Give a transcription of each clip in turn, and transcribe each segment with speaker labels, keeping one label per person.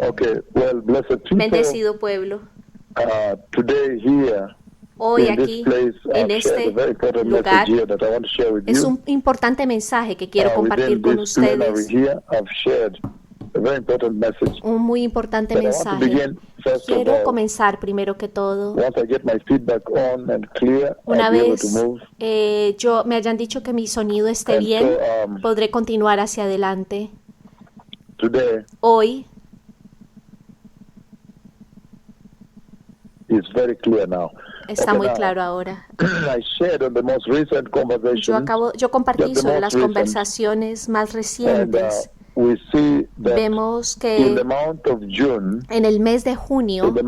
Speaker 1: Okay, well, blessed people,
Speaker 2: Bendecido pueblo.
Speaker 1: Today here
Speaker 2: Hoy
Speaker 1: in this
Speaker 2: aquí,
Speaker 1: place,
Speaker 2: en
Speaker 1: I've shared a
Speaker 2: este
Speaker 1: very important
Speaker 2: lugar,
Speaker 1: message here that I want to share with
Speaker 2: es
Speaker 1: you.
Speaker 2: un importante mensaje que quiero compartir
Speaker 1: Within
Speaker 2: con
Speaker 1: this plenary
Speaker 2: ustedes.
Speaker 1: here, I've shared a very important message.
Speaker 2: Un muy importante
Speaker 1: But I want to
Speaker 2: mensaje.
Speaker 1: begin, first of
Speaker 2: Quiero
Speaker 1: all,
Speaker 2: comenzar primero que todo.
Speaker 1: once I get my feedback on and clear, I'll
Speaker 2: Una
Speaker 1: be able to
Speaker 2: vez
Speaker 1: move.
Speaker 2: me hayan dicho que mi sonido esté
Speaker 1: And
Speaker 2: bien,
Speaker 1: so,
Speaker 2: podré continuar hacia adelante.
Speaker 1: today
Speaker 2: Hoy
Speaker 1: is very clear now.
Speaker 2: está
Speaker 1: Okay,
Speaker 2: muy
Speaker 1: now,
Speaker 2: claro ahora.
Speaker 1: I shared on the most recent conversation
Speaker 2: Yo compartí
Speaker 1: the
Speaker 2: sobre
Speaker 1: most
Speaker 2: las
Speaker 1: recent,
Speaker 2: conversaciones más
Speaker 1: and
Speaker 2: recientes.
Speaker 1: we see that
Speaker 2: Vemos
Speaker 1: in
Speaker 2: que
Speaker 1: the month of June,
Speaker 2: en el mes de junio,
Speaker 1: the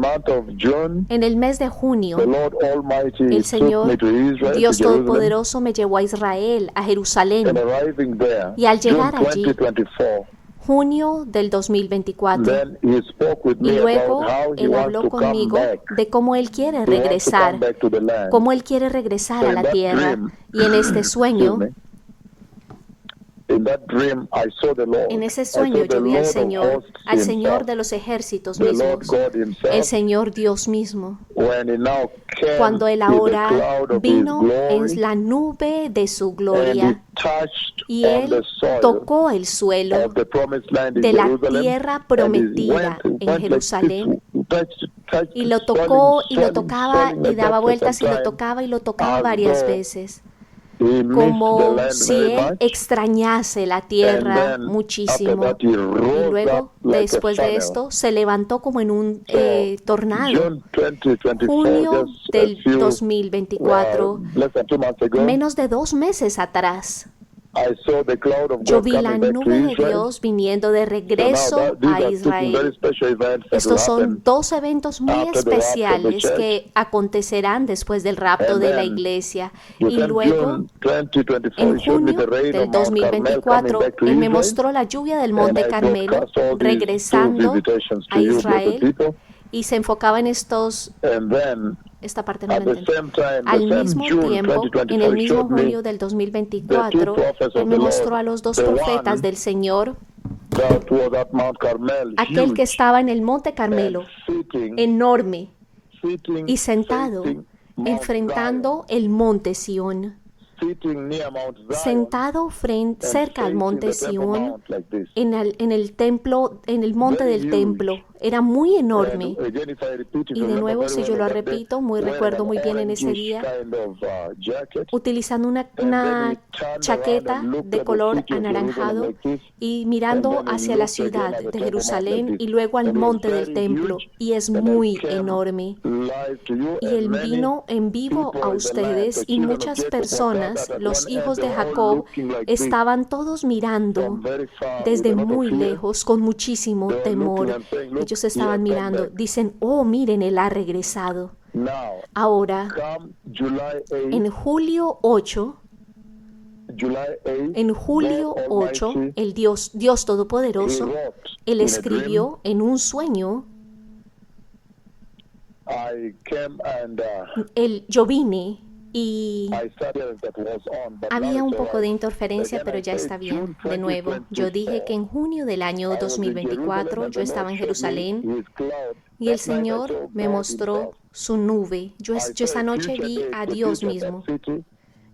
Speaker 1: Lord Almighty
Speaker 2: el
Speaker 1: took me
Speaker 2: Señor,
Speaker 1: to Israel, to
Speaker 2: Dios
Speaker 1: Jerusalem,
Speaker 2: Todopoderoso, me llevó a Israel, a
Speaker 1: and
Speaker 2: Jerusalén,
Speaker 1: arriving there,
Speaker 2: y al
Speaker 1: June
Speaker 2: llegar allí,
Speaker 1: 2024,
Speaker 2: junio del 2024,
Speaker 1: then he spoke with
Speaker 2: y
Speaker 1: me about
Speaker 2: luego
Speaker 1: how he
Speaker 2: Él
Speaker 1: wants
Speaker 2: habló
Speaker 1: to come
Speaker 2: conmigo
Speaker 1: back.
Speaker 2: de cómo Él quiere
Speaker 1: He wants to come
Speaker 2: regresar,
Speaker 1: back to the land.
Speaker 2: cómo Él quiere regresar
Speaker 1: So
Speaker 2: a
Speaker 1: in
Speaker 2: la
Speaker 1: that
Speaker 2: tierra.
Speaker 1: dream,
Speaker 2: Y en este
Speaker 1: excuse
Speaker 2: sueño,
Speaker 1: me, in that dream, I saw the Lord.
Speaker 2: en ese
Speaker 1: I
Speaker 2: sueño
Speaker 1: saw the
Speaker 2: yo vi al
Speaker 1: Lord of
Speaker 2: Señor,
Speaker 1: hosts
Speaker 2: al Señor
Speaker 1: himself,
Speaker 2: de los ejércitos
Speaker 1: the Lord
Speaker 2: mismos,
Speaker 1: God
Speaker 2: el
Speaker 1: himself,
Speaker 2: Señor Dios mismo,
Speaker 1: when he now came
Speaker 2: cuando Él
Speaker 1: in the
Speaker 2: ahora
Speaker 1: cloud of his
Speaker 2: vino
Speaker 1: glory,
Speaker 2: en la nube de su
Speaker 1: and he
Speaker 2: gloria,
Speaker 1: touched
Speaker 2: y
Speaker 1: on the
Speaker 2: Él
Speaker 1: soil
Speaker 2: tocó el suelo
Speaker 1: of the promised land in
Speaker 2: de la
Speaker 1: Jerusalem,
Speaker 2: tierra
Speaker 1: and he
Speaker 2: prometida en
Speaker 1: went like this,
Speaker 2: Jerusalén,
Speaker 1: touched,
Speaker 2: y lo
Speaker 1: swelling,
Speaker 2: tocó y lo
Speaker 1: swelling,
Speaker 2: tocaba
Speaker 1: swelling
Speaker 2: y
Speaker 1: like that
Speaker 2: daba
Speaker 1: for some
Speaker 2: vueltas y lo
Speaker 1: time,
Speaker 2: tocaba y lo tocaba
Speaker 1: as
Speaker 2: varias
Speaker 1: though
Speaker 2: veces,
Speaker 1: he missed the
Speaker 2: como
Speaker 1: land
Speaker 2: si
Speaker 1: very
Speaker 2: Él
Speaker 1: much.
Speaker 2: extrañase la
Speaker 1: And
Speaker 2: tierra
Speaker 1: then after
Speaker 2: muchísimo.
Speaker 1: that he
Speaker 2: Y
Speaker 1: rose
Speaker 2: luego,
Speaker 1: up like a
Speaker 2: después de
Speaker 1: funnel.
Speaker 2: esto, se levantó como en un
Speaker 1: So
Speaker 2: tornado.
Speaker 1: June 2024,
Speaker 2: Junio
Speaker 1: just a
Speaker 2: del
Speaker 1: few,
Speaker 2: 2024,
Speaker 1: less than 2 months ago,
Speaker 2: menos de 2 meses atrás,
Speaker 1: I saw the cloud of
Speaker 2: yo
Speaker 1: God
Speaker 2: vi la
Speaker 1: coming back to
Speaker 2: nube de
Speaker 1: Israel.
Speaker 2: Dios viniendo de
Speaker 1: So now
Speaker 2: regreso
Speaker 1: these
Speaker 2: a
Speaker 1: are two very
Speaker 2: Israel.
Speaker 1: special events that will
Speaker 2: Estos son
Speaker 1: happen
Speaker 2: 2 eventos muy
Speaker 1: after the rapture of the
Speaker 2: especiales
Speaker 1: church.
Speaker 2: que acontecerán después del rapto
Speaker 1: And
Speaker 2: de la
Speaker 1: then
Speaker 2: iglesia. Y
Speaker 1: within
Speaker 2: luego,
Speaker 1: June 2024,
Speaker 2: en
Speaker 1: he showed me
Speaker 2: junio
Speaker 1: the rain
Speaker 2: del
Speaker 1: of Mount Carmel coming
Speaker 2: 2024,
Speaker 1: back to
Speaker 2: Él me
Speaker 1: Israel.
Speaker 2: mostró la lluvia del
Speaker 1: And
Speaker 2: Monte
Speaker 1: I
Speaker 2: Carmelo
Speaker 1: broadcast all these two
Speaker 2: regresando
Speaker 1: visitations
Speaker 2: a
Speaker 1: to you, blessed
Speaker 2: Israel,
Speaker 1: people.
Speaker 2: y se enfocaba en
Speaker 1: And then
Speaker 2: esta parte no
Speaker 1: at
Speaker 2: la
Speaker 1: the
Speaker 2: entendí.
Speaker 1: same time, the
Speaker 2: Al
Speaker 1: same
Speaker 2: mismo
Speaker 1: June
Speaker 2: tiempo, en
Speaker 1: 2024,
Speaker 2: el
Speaker 1: he
Speaker 2: mismo
Speaker 1: showed me
Speaker 2: junio del
Speaker 1: the two
Speaker 2: 2024,
Speaker 1: prophets
Speaker 2: Él
Speaker 1: of
Speaker 2: me
Speaker 1: the
Speaker 2: mostró a
Speaker 1: Lord,
Speaker 2: los 2
Speaker 1: the
Speaker 2: profetas
Speaker 1: one
Speaker 2: del Señor,
Speaker 1: that was at Mount Carmel,
Speaker 2: aquel que
Speaker 1: huge,
Speaker 2: estaba en el Monte
Speaker 1: and
Speaker 2: Carmelo,
Speaker 1: sitting,
Speaker 2: enorme,
Speaker 1: sitting,
Speaker 2: y sentado
Speaker 1: facing Mount
Speaker 2: enfrentando
Speaker 1: Zion,
Speaker 2: el Monte Sión,
Speaker 1: sitting near Mount Zion,
Speaker 2: sentado
Speaker 1: and
Speaker 2: cerca al
Speaker 1: facing
Speaker 2: Monte
Speaker 1: the Temple
Speaker 2: Sión,
Speaker 1: Mount like this.
Speaker 2: en el templo, en el monte
Speaker 1: Very
Speaker 2: del
Speaker 1: huge.
Speaker 2: templo. Era muy
Speaker 1: And
Speaker 2: enorme.
Speaker 1: again, if I repeat, if
Speaker 2: Y
Speaker 1: you
Speaker 2: de
Speaker 1: remember
Speaker 2: nuevo,
Speaker 1: very
Speaker 2: si
Speaker 1: well,
Speaker 2: yo
Speaker 1: on
Speaker 2: lo
Speaker 1: that day,
Speaker 2: repito, muy
Speaker 1: wearing
Speaker 2: recuerdo
Speaker 1: an
Speaker 2: muy bien en ese
Speaker 1: orangish
Speaker 2: día,
Speaker 1: kind of jacket,
Speaker 2: utilizando
Speaker 1: and then he
Speaker 2: una
Speaker 1: turned around
Speaker 2: chaqueta
Speaker 1: and looked
Speaker 2: de
Speaker 1: at the
Speaker 2: color
Speaker 1: city of Jerusalem
Speaker 2: anaranjado
Speaker 1: like this,
Speaker 2: y
Speaker 1: and
Speaker 2: mirando
Speaker 1: then he
Speaker 2: hacia la
Speaker 1: looked again
Speaker 2: ciudad
Speaker 1: at the
Speaker 2: de
Speaker 1: Temple Mount like
Speaker 2: Jerusalén
Speaker 1: this.
Speaker 2: y luego al
Speaker 1: And it was
Speaker 2: monte del
Speaker 1: very
Speaker 2: templo.
Speaker 1: huge,
Speaker 2: Y es
Speaker 1: and I
Speaker 2: muy
Speaker 1: came
Speaker 2: enorme.
Speaker 1: live to you,
Speaker 2: Y
Speaker 1: and
Speaker 2: Él
Speaker 1: many
Speaker 2: vino en vivo
Speaker 1: people
Speaker 2: a
Speaker 1: in the land,
Speaker 2: ustedes
Speaker 1: the
Speaker 2: y
Speaker 1: children of
Speaker 2: muchas
Speaker 1: Jacob, were
Speaker 2: personas,
Speaker 1: gathered at
Speaker 2: los
Speaker 1: one end,
Speaker 2: hijos
Speaker 1: they
Speaker 2: de
Speaker 1: were all
Speaker 2: Jacob,
Speaker 1: looking like this,
Speaker 2: estaban todos mirando
Speaker 1: from very far, with
Speaker 2: desde
Speaker 1: a lot of
Speaker 2: muy
Speaker 1: fear.
Speaker 2: lejos, con muchísimo
Speaker 1: They were looking
Speaker 2: temor.
Speaker 1: and saying, look,
Speaker 2: Ellos
Speaker 1: he has
Speaker 2: estaban
Speaker 1: come
Speaker 2: mirando,
Speaker 1: back.
Speaker 2: dicen, oh, miren, Él ha regresado.
Speaker 1: Now,
Speaker 2: Ahora,
Speaker 1: come July 8th,
Speaker 2: en julio 8, en
Speaker 1: God
Speaker 2: julio 8,
Speaker 1: Almighty,
Speaker 2: el Dios
Speaker 1: he
Speaker 2: Todopoderoso,
Speaker 1: wrote
Speaker 2: Él
Speaker 1: in a dream,
Speaker 2: escribió en un sueño,
Speaker 1: I came and
Speaker 2: yo vine y
Speaker 1: I started that was on, but now
Speaker 2: había un
Speaker 1: it's
Speaker 2: poco de
Speaker 1: alright.
Speaker 2: interferencia,
Speaker 1: Again,
Speaker 2: pero
Speaker 1: I
Speaker 2: ya está
Speaker 1: said
Speaker 2: bien.
Speaker 1: June
Speaker 2: De nuevo, yo dije que
Speaker 1: 2024,
Speaker 2: en junio del año
Speaker 1: I was in Jerusalem
Speaker 2: 2024
Speaker 1: and
Speaker 2: yo
Speaker 1: the
Speaker 2: estaba
Speaker 1: Lord
Speaker 2: en
Speaker 1: showed me
Speaker 2: Jerusalén
Speaker 1: his cloud.
Speaker 2: y el
Speaker 1: That night I
Speaker 2: Señor
Speaker 1: saw
Speaker 2: me
Speaker 1: God
Speaker 2: mostró
Speaker 1: himself.
Speaker 2: su nube. Yo
Speaker 1: I
Speaker 2: esa
Speaker 1: saw a
Speaker 2: noche
Speaker 1: future
Speaker 2: vi
Speaker 1: day,
Speaker 2: a
Speaker 1: the
Speaker 2: Dios
Speaker 1: future of that
Speaker 2: mismo.
Speaker 1: city,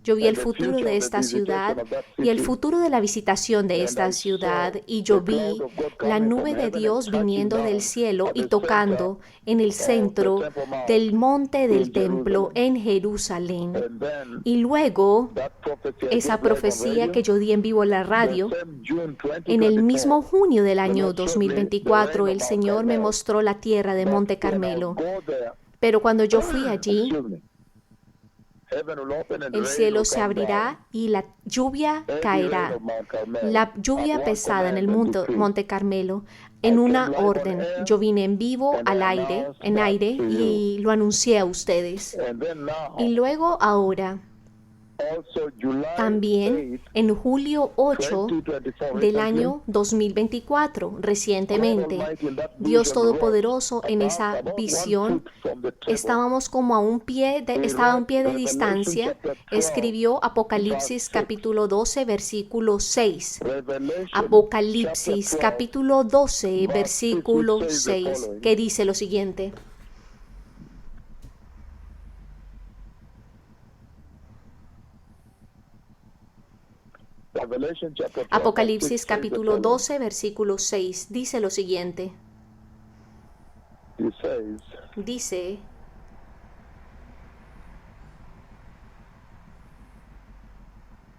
Speaker 2: Yo vi el
Speaker 1: and the
Speaker 2: futuro
Speaker 1: future
Speaker 2: de
Speaker 1: of the
Speaker 2: esta ciudad
Speaker 1: visitation of that
Speaker 2: y el
Speaker 1: city,
Speaker 2: futuro de la visitación de
Speaker 1: and
Speaker 2: esta
Speaker 1: I
Speaker 2: ciudad,
Speaker 1: saw
Speaker 2: y yo
Speaker 1: the cloud
Speaker 2: vi
Speaker 1: of God
Speaker 2: la
Speaker 1: coming from
Speaker 2: nube de
Speaker 1: heaven and
Speaker 2: Dios
Speaker 1: touching
Speaker 2: viniendo del
Speaker 1: down
Speaker 2: cielo
Speaker 1: at
Speaker 2: y
Speaker 1: the center
Speaker 2: tocando en el
Speaker 1: of the
Speaker 2: centro
Speaker 1: Temple Mount
Speaker 2: del monte del
Speaker 1: in
Speaker 2: templo
Speaker 1: Jerusalem.
Speaker 2: en Jerusalén.
Speaker 1: And then
Speaker 2: Y luego,
Speaker 1: that prophecy I
Speaker 2: esa
Speaker 1: gave live on
Speaker 2: profecía
Speaker 1: radio,
Speaker 2: que yo di en vivo en la
Speaker 1: the
Speaker 2: radio,
Speaker 1: same June
Speaker 2: en el
Speaker 1: 2024,
Speaker 2: mismo junio del
Speaker 1: the
Speaker 2: año
Speaker 1: Lord showed me the rain
Speaker 2: 2024,
Speaker 1: of
Speaker 2: el
Speaker 1: Mount
Speaker 2: Señor me
Speaker 1: Carmel.
Speaker 2: mostró la tierra de
Speaker 1: But
Speaker 2: Monte
Speaker 1: when I
Speaker 2: Carmelo.
Speaker 1: go there,
Speaker 2: Pero cuando yo fui allí,
Speaker 1: excuse me, heaven will open and
Speaker 2: el
Speaker 1: rain
Speaker 2: cielo
Speaker 1: will
Speaker 2: se
Speaker 1: come down.
Speaker 2: abrirá y la lluvia
Speaker 1: Heavy rain
Speaker 2: caerá.
Speaker 1: of Mount Carmel
Speaker 2: La
Speaker 1: at
Speaker 2: lluvia
Speaker 1: one
Speaker 2: pesada en el
Speaker 1: command and decree.
Speaker 2: Monte Carmelo,
Speaker 1: I
Speaker 2: en
Speaker 1: came
Speaker 2: una
Speaker 1: live on
Speaker 2: orden.
Speaker 1: air
Speaker 2: Yo vine en vivo
Speaker 1: and I
Speaker 2: al aire,
Speaker 1: announced
Speaker 2: en
Speaker 1: that
Speaker 2: aire,
Speaker 1: to you.
Speaker 2: y lo anuncié a ustedes.
Speaker 1: And then
Speaker 2: Y
Speaker 1: now,
Speaker 2: luego ahora,
Speaker 1: also July
Speaker 2: También
Speaker 1: 8,
Speaker 2: en julio 8
Speaker 1: 2024,
Speaker 2: del
Speaker 1: recently,
Speaker 2: año 2024,
Speaker 1: God
Speaker 2: recientemente,
Speaker 1: Almighty in that
Speaker 2: Dios
Speaker 1: vision wrote
Speaker 2: Todopoderoso en esa
Speaker 1: about 1
Speaker 2: visión,
Speaker 1: foot from the table.
Speaker 2: estábamos como
Speaker 1: He
Speaker 2: estaba a un
Speaker 1: wrote
Speaker 2: pie de
Speaker 1: Revelation
Speaker 2: distancia,
Speaker 1: chapter 12,
Speaker 2: escribió Apocalipsis
Speaker 1: verse 6.
Speaker 2: capítulo 12, versículo 6.
Speaker 1: Revelation chapter
Speaker 2: Apocalipsis
Speaker 1: 12,
Speaker 2: capítulo 12,
Speaker 1: verse 6, which
Speaker 2: versículo
Speaker 1: says the
Speaker 2: 6,
Speaker 1: following.
Speaker 2: que dice lo siguiente.
Speaker 1: Revelation chapter 12,
Speaker 2: Apocalipsis
Speaker 1: verse 6 says the
Speaker 2: capítulo
Speaker 1: following.
Speaker 2: 12, versículo 6, dice lo siguiente.
Speaker 1: He says,
Speaker 2: Dice,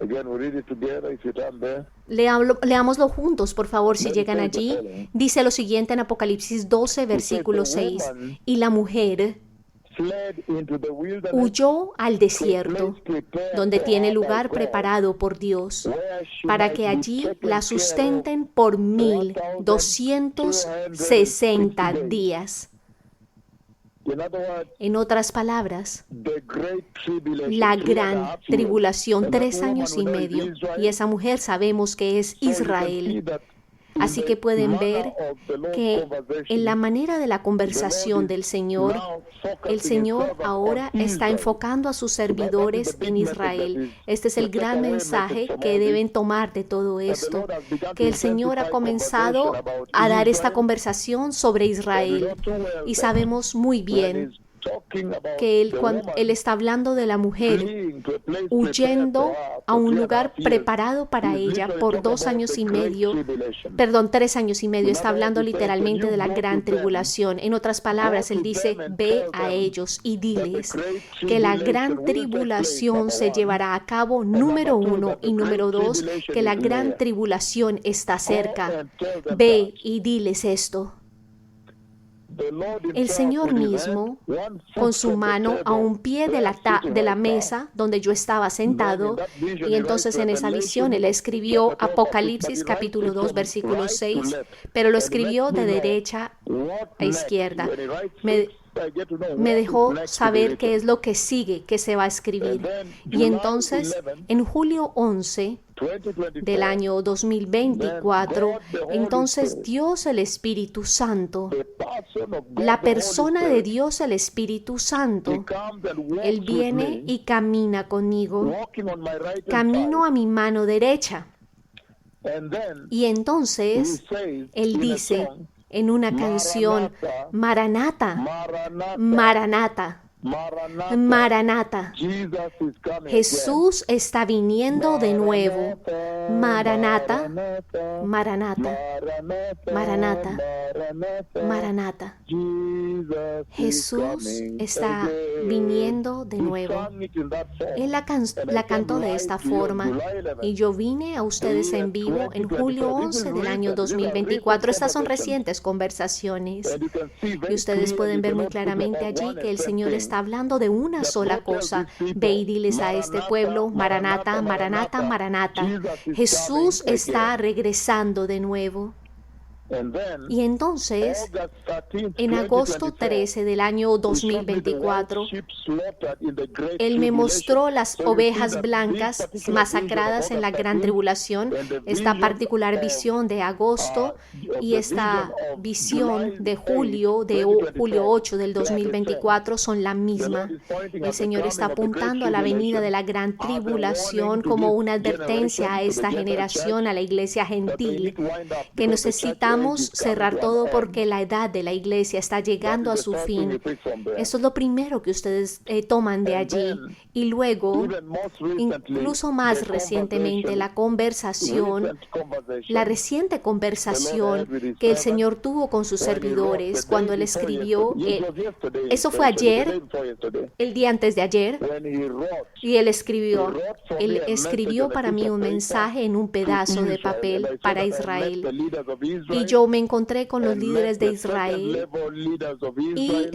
Speaker 1: again, we read it together if you turn there.
Speaker 2: leámoslo juntos, por favor, si
Speaker 1: Then it
Speaker 2: llegan
Speaker 1: says the
Speaker 2: allí.
Speaker 1: following.
Speaker 2: Dice lo siguiente en Apocalipsis 12, versículo
Speaker 1: the
Speaker 2: 6.
Speaker 1: woman
Speaker 2: Y la mujer
Speaker 1: Fled into the wilderness
Speaker 2: huyó al
Speaker 1: to a
Speaker 2: desierto,
Speaker 1: place prepared
Speaker 2: donde
Speaker 1: for
Speaker 2: tiene
Speaker 1: her by
Speaker 2: lugar
Speaker 1: God,
Speaker 2: preparado por Dios,
Speaker 1: where she
Speaker 2: para
Speaker 1: might
Speaker 2: que
Speaker 1: be
Speaker 2: allí
Speaker 1: taken
Speaker 2: la
Speaker 1: care of
Speaker 2: sustenten por 1260 días.
Speaker 1: In other words,
Speaker 2: En otras palabras,
Speaker 1: the great tribulation,
Speaker 2: la
Speaker 1: 3.5
Speaker 2: gran
Speaker 1: years.
Speaker 2: tribulación,
Speaker 1: And that
Speaker 2: 3 años y
Speaker 1: woman we know is
Speaker 2: medio.
Speaker 1: Israel.
Speaker 2: Y esa mujer sabemos que es
Speaker 1: So you can see
Speaker 2: Israel.
Speaker 1: that in
Speaker 2: Así
Speaker 1: the
Speaker 2: que pueden
Speaker 1: manner
Speaker 2: ver
Speaker 1: of the Lord's
Speaker 2: que
Speaker 1: conversation,
Speaker 2: en la manera de la
Speaker 1: the
Speaker 2: conversación
Speaker 1: Lord
Speaker 2: del
Speaker 1: is
Speaker 2: Señor,
Speaker 1: now focusing
Speaker 2: el Señor
Speaker 1: himself
Speaker 2: ahora
Speaker 1: on
Speaker 2: está
Speaker 1: Israel.
Speaker 2: enfocando a sus
Speaker 1: So that is the
Speaker 2: servidores
Speaker 1: big
Speaker 2: en
Speaker 1: message that
Speaker 2: Israel.
Speaker 1: is
Speaker 2: Este es el
Speaker 1: the
Speaker 2: gran
Speaker 1: takeaway
Speaker 2: mensaje
Speaker 1: message from
Speaker 2: que
Speaker 1: all this.
Speaker 2: deben tomar de todo
Speaker 1: That the
Speaker 2: esto,
Speaker 1: Lord has begun
Speaker 2: que
Speaker 1: to
Speaker 2: el Señor ha
Speaker 1: intensify
Speaker 2: comenzado
Speaker 1: conversation about
Speaker 2: a dar esta
Speaker 1: Israel.
Speaker 2: conversación sobre
Speaker 1: And we
Speaker 2: Israel.
Speaker 1: know too well
Speaker 2: Y
Speaker 1: that
Speaker 2: sabemos muy
Speaker 1: when
Speaker 2: bien
Speaker 1: he's talking about
Speaker 2: que
Speaker 1: the
Speaker 2: él
Speaker 1: woman
Speaker 2: está hablando de la mujer
Speaker 1: fleeing to a place prepared
Speaker 2: huyendo
Speaker 1: for her
Speaker 2: a
Speaker 1: for
Speaker 2: un
Speaker 1: 3.5
Speaker 2: lugar
Speaker 1: years,
Speaker 2: preparado para
Speaker 1: he's
Speaker 2: ella
Speaker 1: literally
Speaker 2: por
Speaker 1: talking
Speaker 2: 2
Speaker 1: about
Speaker 2: años
Speaker 1: the
Speaker 2: y
Speaker 1: great
Speaker 2: medio.
Speaker 1: tribulation.
Speaker 2: Perdón, 3 años y medio.
Speaker 1: In
Speaker 2: Está
Speaker 1: other words,
Speaker 2: hablando
Speaker 1: he says, when
Speaker 2: literalmente
Speaker 1: you
Speaker 2: de la
Speaker 1: go
Speaker 2: gran
Speaker 1: to them,
Speaker 2: tribulación. En otras
Speaker 1: go
Speaker 2: palabras,
Speaker 1: to
Speaker 2: él dice,
Speaker 1: them and
Speaker 2: ve
Speaker 1: tell
Speaker 2: a
Speaker 1: them
Speaker 2: ellos y
Speaker 1: that the
Speaker 2: diles
Speaker 1: great
Speaker 2: que la
Speaker 1: tribulation
Speaker 2: gran
Speaker 1: will take place,
Speaker 2: tribulación
Speaker 1: number
Speaker 2: se
Speaker 1: one.
Speaker 2: llevará a cabo,
Speaker 1: And
Speaker 2: número
Speaker 1: number two,
Speaker 2: 1,
Speaker 1: that the
Speaker 2: y número
Speaker 1: great
Speaker 2: 2,
Speaker 1: tribulation
Speaker 2: que la
Speaker 1: is
Speaker 2: gran
Speaker 1: near.
Speaker 2: tribulación está
Speaker 1: Go
Speaker 2: cerca.
Speaker 1: and tell them
Speaker 2: Ve
Speaker 1: that.
Speaker 2: y diles esto.
Speaker 1: The Lord
Speaker 2: El
Speaker 1: himself
Speaker 2: Señor
Speaker 1: with his
Speaker 2: mismo,
Speaker 1: hand, 1
Speaker 2: con
Speaker 1: foot
Speaker 2: su
Speaker 1: from the
Speaker 2: mano a
Speaker 1: table,
Speaker 2: un pie de
Speaker 1: where
Speaker 2: la,
Speaker 1: sitting
Speaker 2: de la
Speaker 1: right now.
Speaker 2: mesa donde yo estaba
Speaker 1: Then in
Speaker 2: sentado,
Speaker 1: that vision
Speaker 2: y
Speaker 1: he writes
Speaker 2: entonces en esa visión
Speaker 1: Revelation
Speaker 2: él escribió
Speaker 1: chapter 12, but
Speaker 2: Apocalipsis
Speaker 1: he writes
Speaker 2: capítulo
Speaker 1: it
Speaker 2: 2
Speaker 1: from
Speaker 2: versículo
Speaker 1: right to
Speaker 2: 6,
Speaker 1: left.
Speaker 2: pero lo
Speaker 1: And it makes
Speaker 2: escribió de
Speaker 1: me know
Speaker 2: derecha
Speaker 1: what
Speaker 2: a
Speaker 1: next.
Speaker 2: izquierda.
Speaker 1: When he writes
Speaker 2: Me,
Speaker 1: 6, I get to know
Speaker 2: me
Speaker 1: what is
Speaker 2: dejó
Speaker 1: next to be
Speaker 2: saber qué
Speaker 1: written.
Speaker 2: es lo que sigue, que se va a
Speaker 1: And
Speaker 2: escribir.
Speaker 1: then
Speaker 2: Y
Speaker 1: July
Speaker 2: entonces,
Speaker 1: 11,
Speaker 2: en julio 11 del
Speaker 1: 2024,
Speaker 2: año
Speaker 1: then
Speaker 2: 2024,
Speaker 1: God the Holy
Speaker 2: entonces
Speaker 1: Spirit,
Speaker 2: Dios el Espíritu Santo,
Speaker 1: the person of God
Speaker 2: la
Speaker 1: the Holy
Speaker 2: persona de
Speaker 1: Spirit,
Speaker 2: Dios el Espíritu
Speaker 1: he
Speaker 2: Santo,
Speaker 1: comes and walks
Speaker 2: Él
Speaker 1: with
Speaker 2: viene
Speaker 1: me,
Speaker 2: y camina conmigo,
Speaker 1: walking on my right hand
Speaker 2: camino
Speaker 1: side.
Speaker 2: a mi mano derecha.
Speaker 1: And then
Speaker 2: Y
Speaker 1: he
Speaker 2: entonces
Speaker 1: says
Speaker 2: Él
Speaker 1: in a
Speaker 2: dice
Speaker 1: song,
Speaker 2: en una canción,
Speaker 1: Maranatha,
Speaker 2: Maranata,
Speaker 1: Maranatha,
Speaker 2: Maranata,
Speaker 1: Maranatha,
Speaker 2: Maranata.
Speaker 1: Jesus is coming again.
Speaker 2: Jesús está viniendo de nuevo. Maranata, Maranata, Maranata, Maranata. Jesús está viniendo de nuevo. Él la cantó de esta forma y yo vine a ustedes en vivo en julio 11 del año 2024. Estas son recientes conversaciones y ustedes pueden ver muy claramente allí que el Señor está hablando de una sola cosa. Ve y diles a este pueblo, Maranata, Maranata, Maranata. Jesús está regresando de nuevo. Y entonces, en agosto 13 del año 2024, Él me mostró las ovejas blancas masacradas en la gran tribulación, esta particular visión de agosto y esta visión de julio 8 del 2024 son la misma. El Señor está apuntando a la venida de la gran tribulación como una advertencia a esta generación, a la iglesia gentil, que necesitamos cerrar todo porque la edad de la iglesia está llegando a su fin. Eso es lo primero que ustedes toman de allí. Y luego, incluso más recientemente, la reciente conversación que el Señor tuvo con sus servidores cuando Él escribió, eso fue ayer, el día antes de ayer, y Él escribió para mí un mensaje en un pedazo de papel para Israel. Y yo me encontré con los líderes de Israel y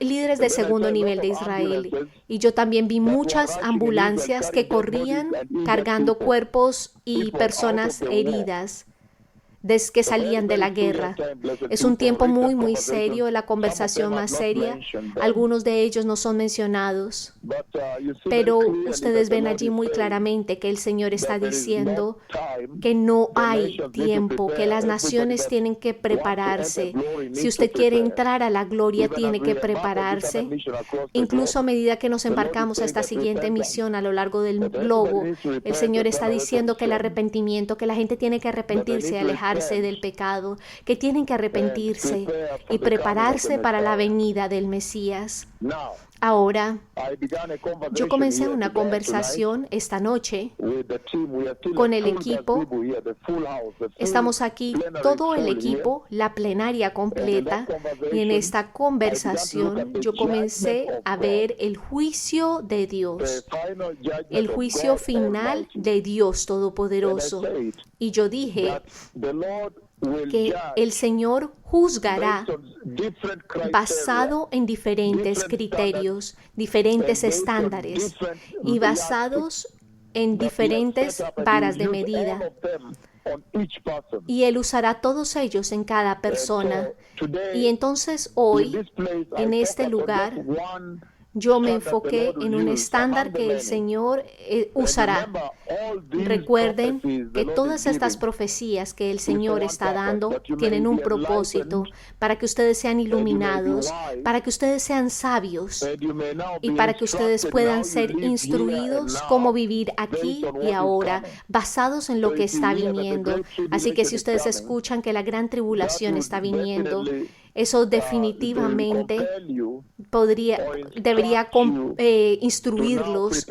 Speaker 2: líderes de segundo nivel de Israel. Y yo también vi muchas ambulancias que corrían cargando cuerpos y personas heridas. desde que salían de la guerra. Es un tiempo muy, muy serio, la conversación más seria. Algunos de ellos no son mencionados, pero ustedes ven allí muy claramente que el Señor está diciendo que no hay tiempo, que las naciones tienen que prepararse. Si usted quiere entrar a la gloria, tiene que prepararse. Incluso a medida que nos embarcamos a esta siguiente misión a lo largo del globo, el Señor está diciendo que el arrepentimiento, que la gente tiene que arrepentirse y alejarse del pecado, que tienen que arrepentirse y prepararse para la venida del Mesías. Ahora, yo comencé una conversación esta noche con el equipo. Estamos aquí, todo el equipo, la plenaria completa, y en esta conversación yo comencé a ver el juicio de Dios, el juicio final de Dios Todopoderoso. Y yo dije que el Señor juzgará basado en diferentes criterios, diferentes estándares y basados en diferentes varas de medida. Y Él usará todos ellos en cada persona. Y entonces hoy, en este lugar, yo me enfoqué en un estándar que el Señor usará. Recuerden que todas estas profecías que el Señor está dando tienen un propósito para que ustedes sean iluminados, para que ustedes sean sabios y para que ustedes puedan ser instruidos cómo vivir aquí y ahora, basados en lo que está viniendo. Así que si ustedes escuchan que la gran tribulación está viniendo, eso definitivamente debería instruirlos,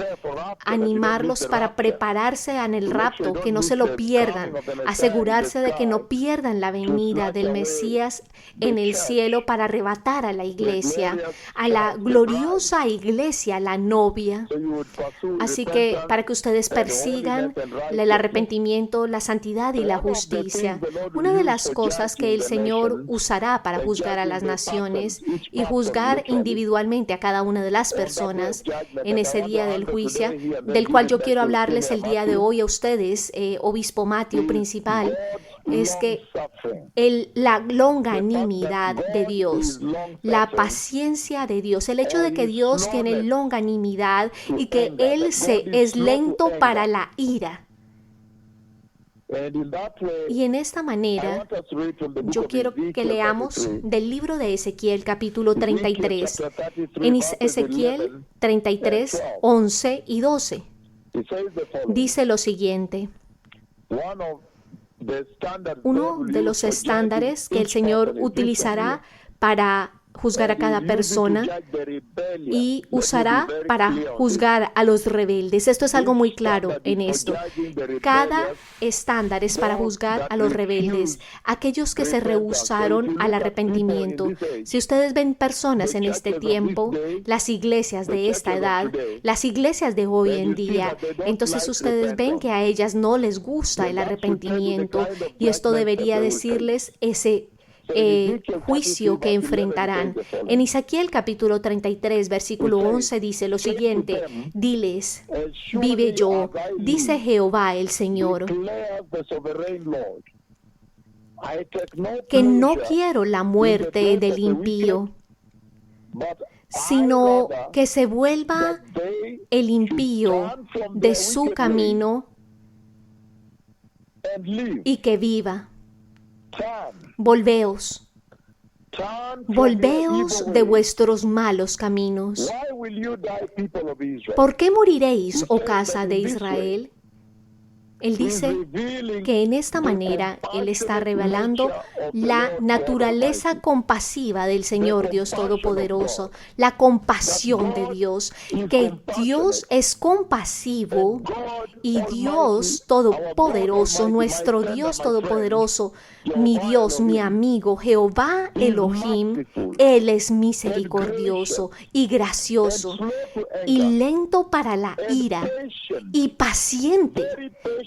Speaker 2: animarlos para prepararse en el rapto, que no se lo pierdan, asegurarse de que no pierdan la venida del Mesías en el cielo para arrebatar a la iglesia, a la gloriosa iglesia, la novia. Así que para que ustedes persigan el arrepentimiento, la santidad y la justicia. Una de las cosas que el Señor usará para juzgar a las naciones y juzgar individualmente a cada una de las personas en ese día del juicio, del cual yo quiero hablarles el día de hoy a ustedes, obispo Matthew principal, es que la longanimidad de Dios, la paciencia de Dios, el hecho de que Dios tiene longanimidad y que Él es lento para la ira. Y en esta manera, yo quiero que leamos del libro de Ezequiel, capítulo 33. En Ezequiel 33, 11 y 12. Dice lo siguiente. Uno de los estándares que el Señor utilizará para juzgar a cada persona y usará para juzgar a los rebeldes. Esto es algo muy claro en esto. Cada estándar es para juzgar a los rebeldes, aquellos que se rehusaron al arrepentimiento. Si ustedes ven personas en este tiempo, las iglesias de esta edad, las iglesias de hoy en día, entonces ustedes ven que a ellas no les gusta el arrepentimiento y esto debería decirles ese juicio que enfrentarán. En Ezequiel capítulo 33, versículo 11 dice lo siguiente: diles, vive yo, dice Jehová el Señor, que no quiero la muerte del impío, sino que se vuelva el impío de su camino y que viva. Volveos de vuestros malos caminos. ¿Por qué moriréis, oh casa de Israel? Él dice que en esta manera Él está revelando la naturaleza compasiva del Señor Dios Todopoderoso, la compasión de Dios, que Dios es compasivo y Dios Todopoderoso, nuestro Dios Todopoderoso, mi Dios, mi amigo, Jehová Elohim, Él es misericordioso y gracioso y lento para la ira y paciente,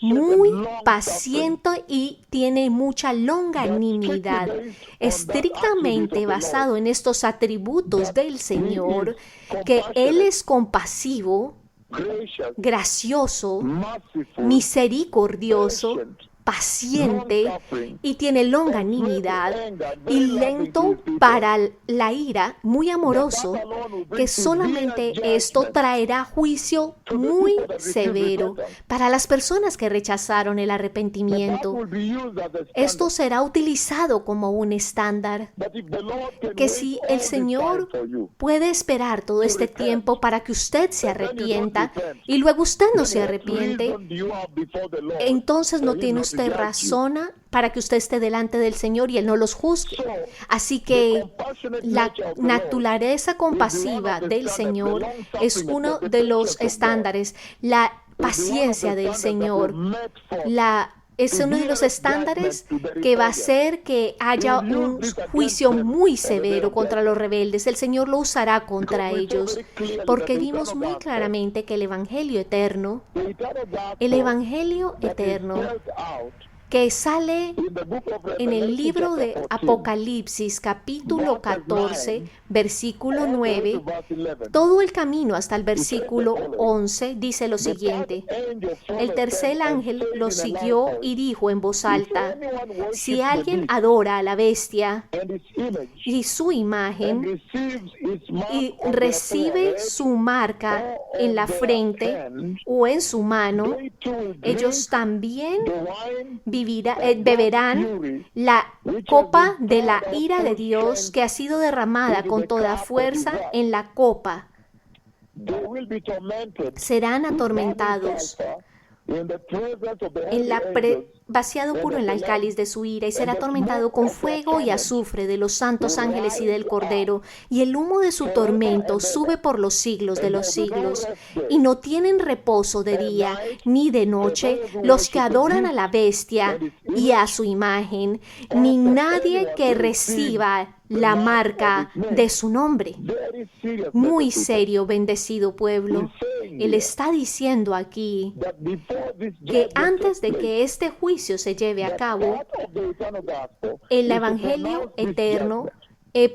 Speaker 2: muy paciente y tiene mucha longanimidad, estrictamente basado en estos atributos del Señor, que Él es compasivo, gracioso, misericordioso paciente y tiene longanimidad y lento para la ira, muy amoroso, que solamente esto traerá juicio muy severo para las personas que rechazaron el arrepentimiento. Esto será utilizado como un estándar, que si el Señor puede esperar todo este tiempo para que usted se arrepienta y luego usted no se arrepiente, entonces no tiene usted razón para que usted esté delante del Señor y Él no los juzgue. Así que la naturaleza compasiva del Señor es uno de los estándares. La paciencia del Señor es uno de los estándares que va a hacer que haya un juicio muy severo contra los rebeldes. El Señor lo usará contra ellos, porque vimos muy claramente que el Evangelio eterno que sale en el libro de Apocalipsis, capítulo 14, versículo 9, todo el camino hasta el versículo 11, dice lo siguiente: el tercer ángel lo siguió y dijo en voz alta: si alguien adora a la bestia y su imagen y recibe su marca en la frente o en su mano, ellos también beberán la copa de la ira de Dios que ha sido derramada con toda fuerza en la copa. Serán atormentados vaciado puro en el cáliz de su ira, y será atormentado con fuego y azufre de los santos ángeles y del Cordero, y el humo de su tormento sube por los siglos de los siglos, y no tienen reposo de día ni de noche los que adoran a la bestia y a su imagen, ni nadie que reciba la marca de su nombre. Muy serio, bendecido pueblo. Él está diciendo aquí que antes de que este juicio se lleve a cabo, el Evangelio eterno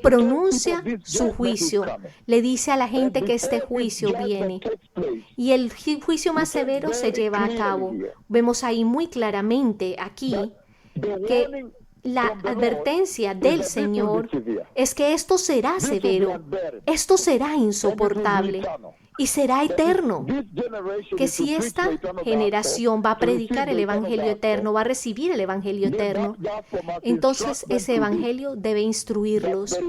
Speaker 2: pronuncia su juicio. Le dice a la gente que este juicio viene y el juicio más severo se lleva a cabo. Vemos ahí muy claramente aquí que la advertencia del Señor es que esto será severo, esto será insoportable y será eterno. Que si esta generación va a predicar el Evangelio eterno, va a recibir el Evangelio eterno, entonces ese Evangelio debe instruirlos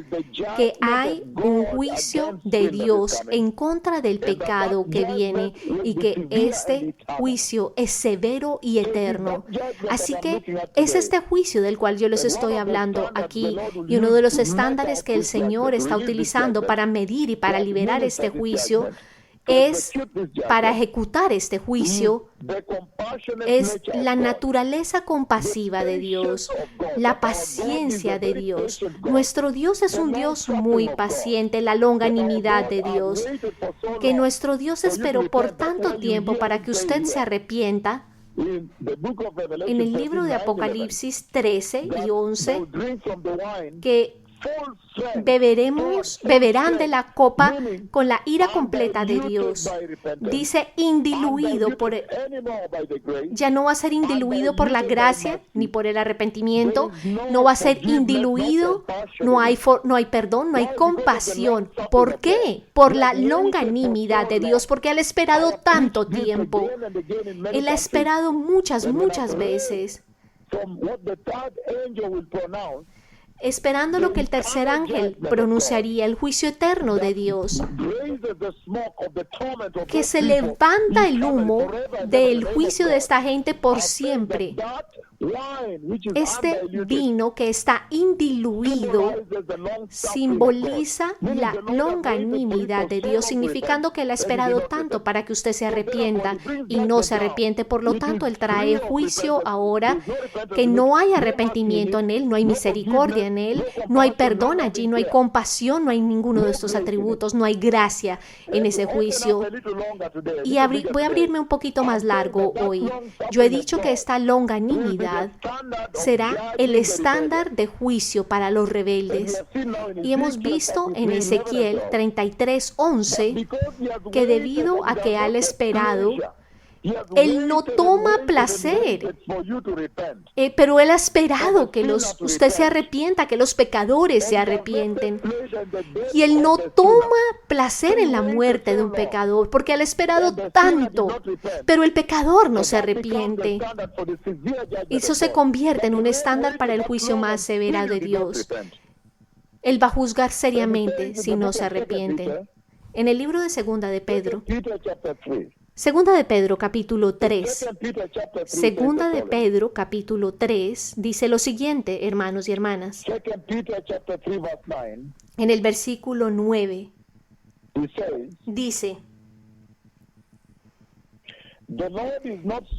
Speaker 2: que hay un juicio de Dios en contra del pecado que viene y que este juicio es severo y eterno. Así que es este juicio del cual yo les estoy hablando aquí, y uno de los estándares que el Señor está utilizando para medir y para liberar este juicio es para ejecutar este juicio, es la naturaleza compasiva de Dios, la paciencia de Dios. Nuestro Dios es un Dios muy paciente, la longanimidad de Dios, que nuestro Dios esperó por tanto tiempo para que usted se arrepienta. En el libro de Apocalipsis 13 y 11, que beberán de la copa con la ira completa de Dios. Dice indiluido ya no va a ser indiluido por la gracia ni por el arrepentimiento, no va a ser indiluido, no hay perdón, no hay compasión. ¿Por qué? Por la longanimidad de Dios, porque Él ha esperado tanto tiempo. Él ha esperado muchas veces, esperando lo que el tercer ángel pronunciaría, el juicio eterno de Dios, que se levanta el humo del juicio de esta gente por siempre. Este vino que está indiluido simboliza la longanimidad de Dios, significando que Él ha esperado tanto para que usted se arrepienta y no se arrepiente. Por lo tanto, Él trae juicio ahora, que no hay arrepentimiento en Él, no hay misericordia en Él, no hay perdón allí, no hay compasión, no hay ninguno de estos atributos, no hay gracia en ese juicio. Y voy a abrirme un poquito más largo hoy. Yo he dicho que esta longanimidad será el estándar de juicio para los rebeldes. Y hemos visto en Ezequiel 33:11 que debido a que Él ha esperado Él no toma placer, pero Él ha esperado que usted se arrepienta, que los pecadores se arrepienten. Y Él no toma placer en la muerte de un pecador, porque Él ha esperado tanto, pero el pecador no se arrepiente. Eso se convierte en un estándar para el juicio más severo de Dios. Él va a juzgar seriamente si no se arrepienten. En el libro de Segunda de Pedro, capítulo 3. Segunda de Pedro, capítulo 3, dice lo siguiente, hermanos y hermanas. En el versículo 9, dice: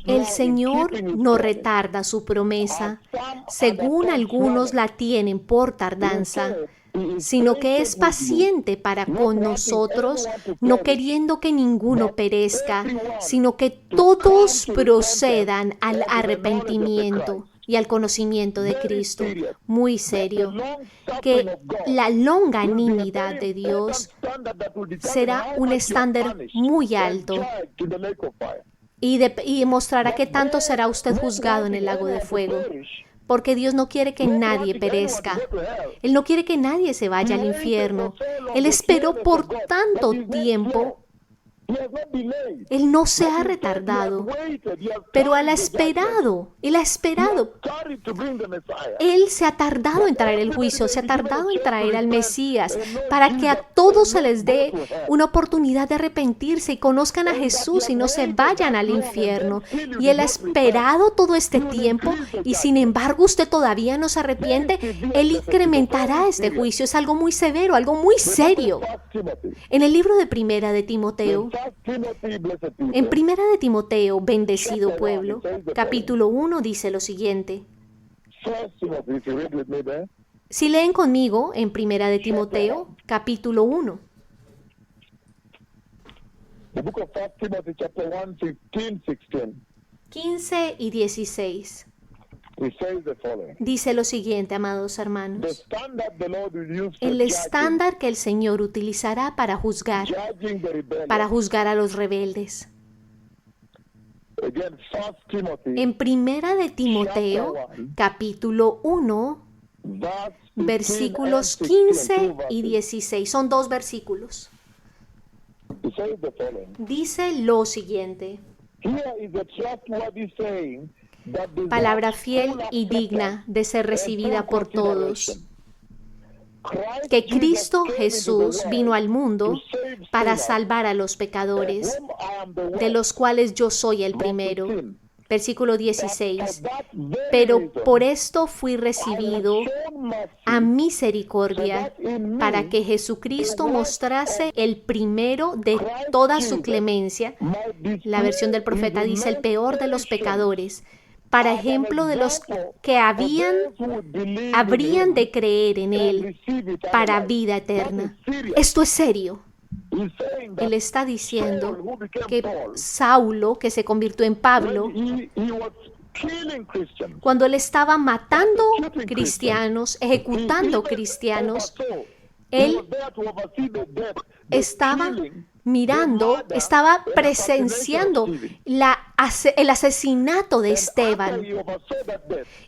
Speaker 2: el Señor no retarda su promesa, según algunos la tienen por tardanza, sino que es paciente para con nosotros, no queriendo que ninguno perezca, sino que todos procedan al arrepentimiento y al conocimiento de Cristo. Muy serio, que la longanimidad de Dios será un estándar muy alto y mostrará que tanto será usted juzgado en el lago de fuego. Porque Dios no quiere que nadie perezca. Él no quiere que nadie se vaya al infierno. Él esperó por tanto tiempo. Él no se ha retardado, pero Él ha esperado. Él ha esperado. Él se ha tardado en traer el juicio, se ha tardado en traer al Mesías, para que a todos se les dé una oportunidad de arrepentirse y conozcan a Jesús y no se vayan al infierno. Y Él ha esperado todo este tiempo y sin embargo usted todavía no se arrepiente. Él incrementará este juicio. Es algo muy severo, algo muy serio. En el libro de Primera de Timoteo, en Primera de Timoteo, bendecido pueblo, capítulo 1 dice lo siguiente. Si leen conmigo en Primera de Timoteo, capítulo 1. 15 y 16. Dice lo siguiente, amados hermanos. El estándar que el Señor utilizará para juzgar a los rebeldes. En Primera de Timoteo, capítulo 1, versículos 15 y 16. Son dos versículos. Dice lo siguiente. Palabra fiel y digna de ser recibida por todos. Que Cristo Jesús vino al mundo para salvar a los pecadores, de los cuales yo soy el primero. Versículo 16. Pero por esto fui recibido a misericordia, para que Jesucristo mostrase el primero de toda su clemencia. La versión del profeta dice el peor de los pecadores, para ejemplo de los que habrían de creer en Él para vida eterna. Esto es serio. Él está diciendo que Saulo, que se convirtió en Pablo, cuando él estaba matando cristianos, ejecutando cristianos, él estaba mirando, estaba presenciando el asesinato de Esteban.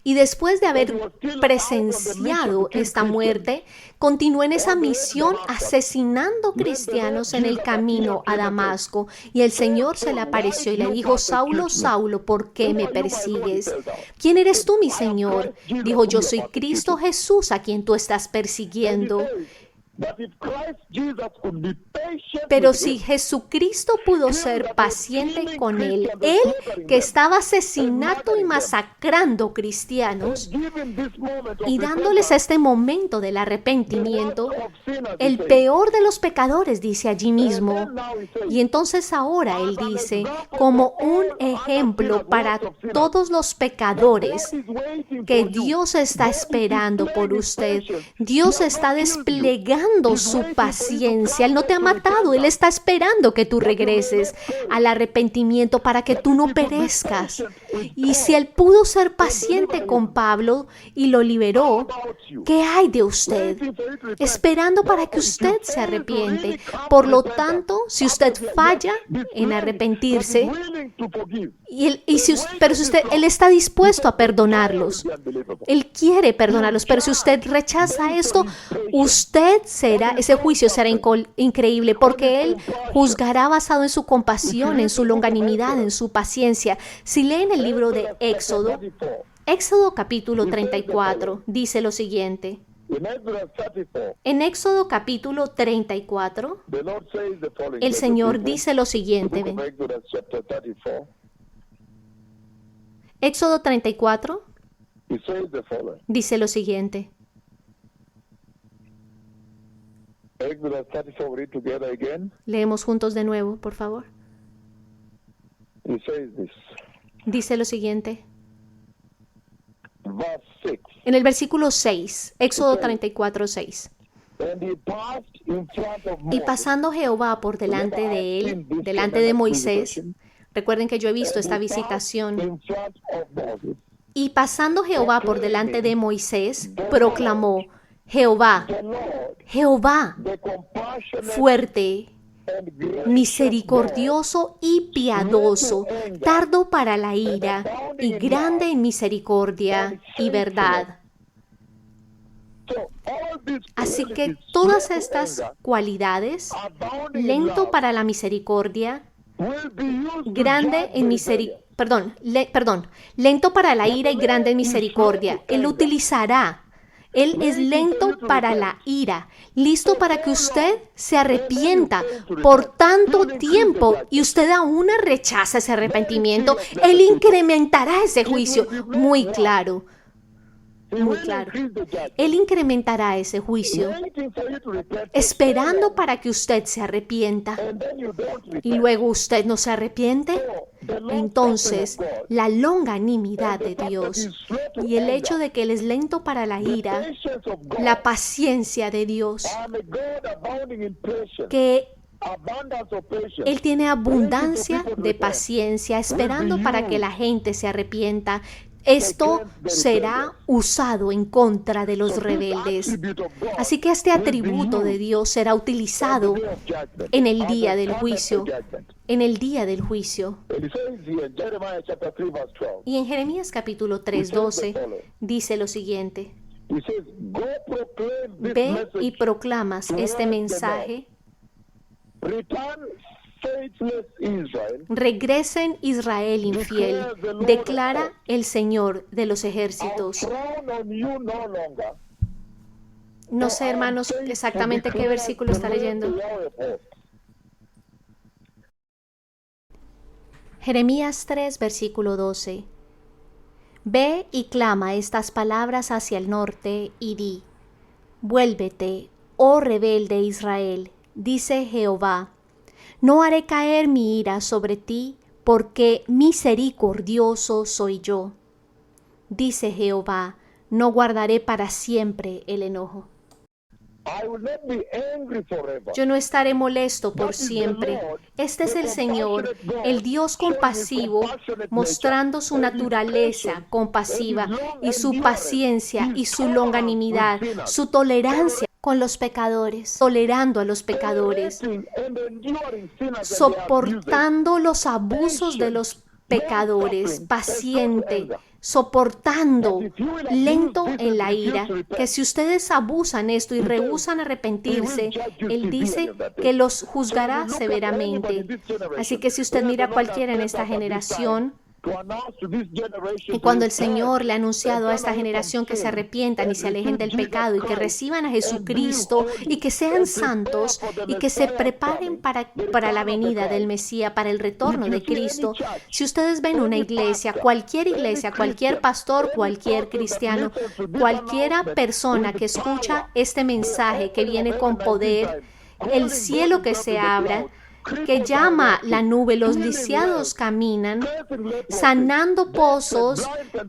Speaker 2: Y después de haber presenciado esta muerte, continuó en esa misión asesinando cristianos en el camino a Damasco. Y el Señor se le apareció y le dijo: Saulo, Saulo, ¿por qué me persigues? ¿Quién eres tú, mi Señor? Dijo: yo soy Cristo Jesús, a quien tú estás persiguiendo. Pero si Jesucristo pudo ser paciente con él que estaba asesinando y masacrando cristianos y dándoles este momento del arrepentimiento, el peor de los pecadores, dice allí mismo. Y entonces ahora él dice, como un ejemplo para todos los pecadores, que Dios está esperando por usted. Dios está desplegando esperando su paciencia. Él no te ha matado, Él está esperando que tú regreses al arrepentimiento para que tú no perezcas. Y si Él pudo ser paciente con Pablo y lo liberó, ¿qué hay de usted? Esperando para que usted se arrepiente. Por lo tanto, si usted falla en arrepentirse, pero si Él está dispuesto a perdonarlos. Él quiere perdonarlos, pero si usted rechaza esto, ese juicio será increíble, porque Él juzgará basado en su compasión, en su longanimidad, en su paciencia. Si leen el libro de Éxodo capítulo 34, dice lo siguiente. En Éxodo capítulo 34, el Señor dice lo siguiente. Ven. Éxodo 34 dice lo siguiente. Leemos juntos de nuevo, por favor. Dice lo siguiente. En el versículo 6, Éxodo 34, 6. Y pasando Jehová por delante de él, delante de Moisés, recuerden que yo he visto esta visitación. Y pasando Jehová por delante de Moisés, proclamó: Jehová, Jehová, fuerte, misericordioso y piadoso, tardo para la ira y grande en misericordia y verdad. Así que todas estas cualidades, lento para la misericordia, grande en misericordia, lento para la ira y grande en misericordia, Él utilizará. Él es lento para la ira, listo para que usted se arrepienta por tanto tiempo y usted aún rechaza ese arrepentimiento. Él incrementará ese juicio, muy claro. Muy claro. Él incrementará ese juicio, esperando para que usted se arrepienta. Y luego usted no se arrepiente. Entonces, la longanimidad de Dios y el hecho de que Él es lento para la ira, la paciencia de Dios, que Él tiene abundancia de paciencia, esperando para que la gente se arrepienta. Esto será usado en contra de los rebeldes. Así que este atributo de Dios será utilizado en el día del juicio. En el día del juicio. Y en Jeremías capítulo 3:12 dice lo siguiente. Ve y proclamas este mensaje. Regresen Israel infiel, declara el Señor de los ejércitos. No sé, hermanos, exactamente qué versículo está leyendo. Jeremías 3, versículo 12. Ve y clama estas palabras hacia el norte y di: vuélvete, oh rebelde Israel, dice Jehová. No haré caer mi ira sobre ti, porque misericordioso soy yo. Dice Jehová, no guardaré para siempre el enojo. Yo no estaré molesto por siempre. Este es el Señor, el Dios compasivo, mostrando su naturaleza compasiva y su paciencia y su longanimidad, su tolerancia con los pecadores, tolerando a los pecadores, soportando los abusos de los pecadores, paciente, soportando, lento en la ira, que si ustedes abusan esto y rehúsan arrepentirse, Él dice que los juzgará severamente. Así que si usted mira a cualquiera en esta generación, y cuando el Señor le ha anunciado a esta generación que se arrepientan y se alejen del pecado y que reciban a Jesucristo y que sean santos y que se preparen para la venida del Mesías, para el retorno de Cristo, si ustedes ven una iglesia, cualquier pastor, cualquier cristiano, cualquiera persona que escucha este mensaje que viene con poder, el cielo que se abra, que llama la nube. Los lisiados caminan, sanando pozos,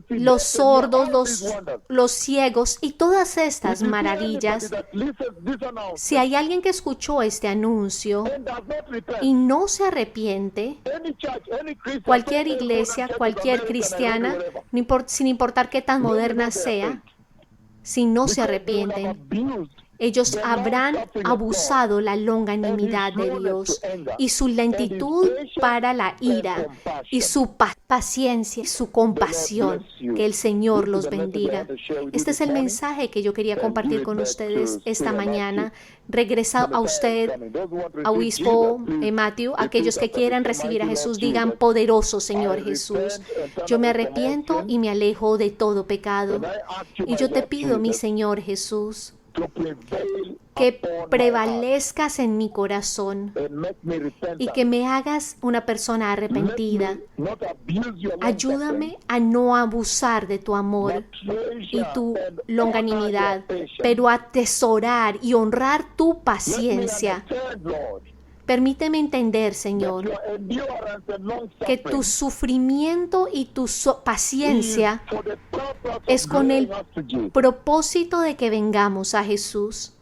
Speaker 2: los sordos, los ciegos y todas estas maravillas. Si hay alguien que escuchó este anuncio y no se arrepiente, cualquier iglesia, cualquier cristiana, sin importar qué tan moderna sea, si no se arrepienten, ellos habrán abusado la longanimidad de Dios y su lentitud para la ira y su paciencia, su compasión. Que el Señor los bendiga. Este es el mensaje que yo quería compartir con ustedes esta mañana. Regresa a usted, obispo Matthew, aquellos que quieran recibir a Jesús, digan: poderoso Señor Jesús, yo me arrepiento y me alejo de todo pecado. Y yo te pido, mi Señor Jesús, que prevalezcas en mi corazón y que me hagas una persona arrepentida. Ayúdame a no abusar de tu amor y tu longanimidad, pero a atesorar y honrar tu paciencia. Permíteme entender, Señor, que tu sufrimiento y tu paciencia es con el propósito de que vengamos a Jesús.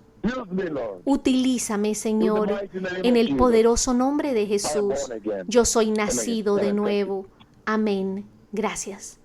Speaker 2: Utilízame, Señor, en el poderoso nombre de Jesús. Yo soy nacido de nuevo. Amén. Gracias.